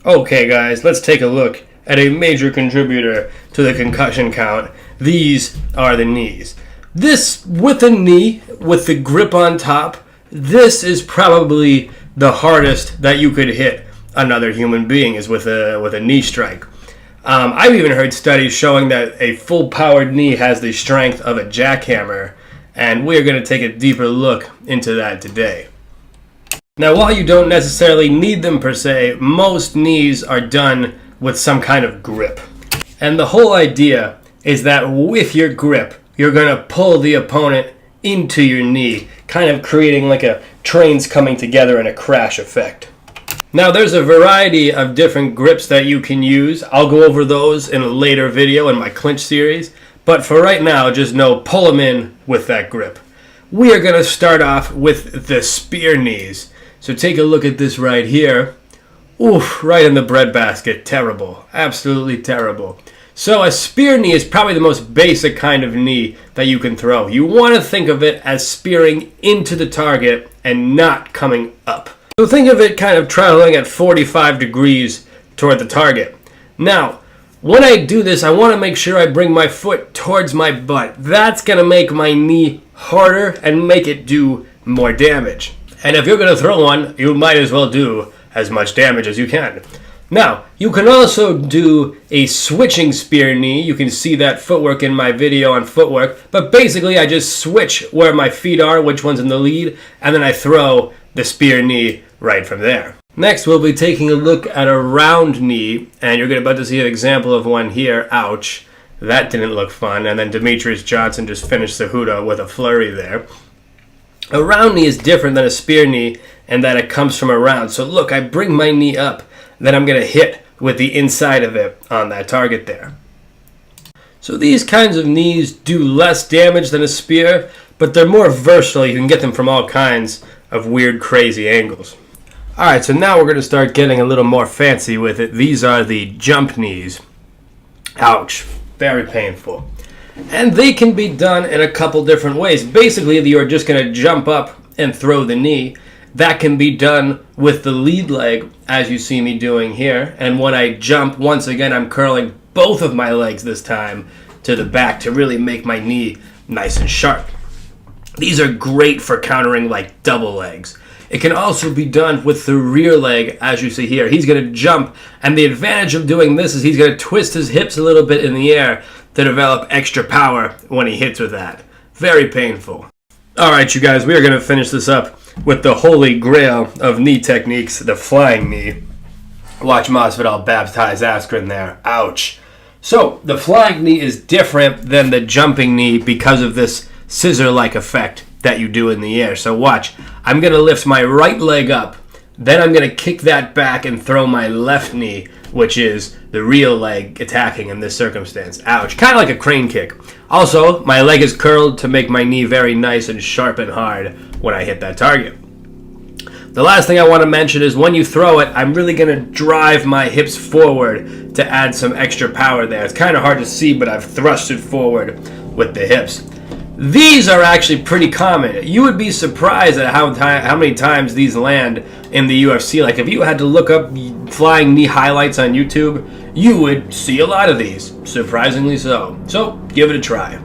Okay guys, let's take a look at a major contributor to the concussion count. These are the knees. This, with a knee, with the grip on top, this is probably the hardest that you could hit another human being, is with a knee strike. I've even heard studies showing that a full-powered knee has the strength of a jackhammer, and we're going to take a deeper look into that today. Now, while you don't necessarily need them per se, most knees are done with some kind of grip. And the whole idea is that with your grip, you're going to pull the opponent into your knee, kind of creating like a trains coming together in a crash effect. Now, there's a variety of different grips that you can use. I'll go over those in a later video in my clinch series. But for right now, just know, pull them in with that grip. We are going to start off with the spear knees. So take a look at this right here. Oof, right in the breadbasket. Terrible. Absolutely terrible. So a spear knee is probably the most basic kind of knee that you can throw. You want to think of it as spearing into the target and not coming up. So think of it kind of traveling at 45 degrees toward the target. Now, when I do this, I want to make sure I bring my foot towards my butt. That's going to make my knee harder and make it do more damage. And if you're going to throw one, you might as well do as much damage as you can. Now, you can also do a switching spear knee. You can see that footwork in my video on footwork. But basically, I just switch where my feet are, which one's in the lead, and then I throw the spear knee right from there. Next, we'll be taking a look at a round knee, and you're about to see an example of one here. Ouch. That didn't look fun. And then Demetrius Johnson just finished Cejudo with a flurry there. A round knee is different than a spear knee in that it comes from around. So look, I bring my knee up, then I'm going to hit with the inside of it on that target there. So these kinds of knees do less damage than a spear, but they're more versatile. You can get them from all kinds of weird, crazy angles. Alright, so now we're going to start getting a little more fancy with it. These are the jump knees. Ouch. Very painful. And they can be done in a couple different ways. Basically, you're just going to jump up and throw the knee. That can be done with the lead leg, as you see me doing here. And when I jump, once again, I'm curling both of my legs this time to the back to really make my knee nice and sharp. These are great for countering like double legs. It can also be done with the rear leg, as you see here. He's going to jump, and the advantage of doing this is he's going to twist his hips a little bit in the air to develop extra power when he hits with that. Very painful. Alright, you guys, we are going to finish this up with the holy grail of knee techniques, the flying knee. Watch Masvidal baptize Askren there. Ouch. So, the flying knee is different than the jumping knee because of this scissor-like effect that you do in the air. So watch, I'm going to lift my right leg up, then I'm going to kick that back and throw my left knee, which is the real leg attacking in this circumstance. Ouch. Kind of like a crane kick. Also, my leg is curled to make my knee very nice and sharp and hard when I hit that target. The last thing I want to mention is when you throw it, I'm really going to drive my hips forward to add some extra power there. It's kind of hard to see, but I've thrusted forward with the hips. These are actually pretty common. You would be surprised at how many times these land in the UFC. Like if you had to look up flying knee highlights on YouTube, you would see a lot of these, surprisingly so. So give it a try.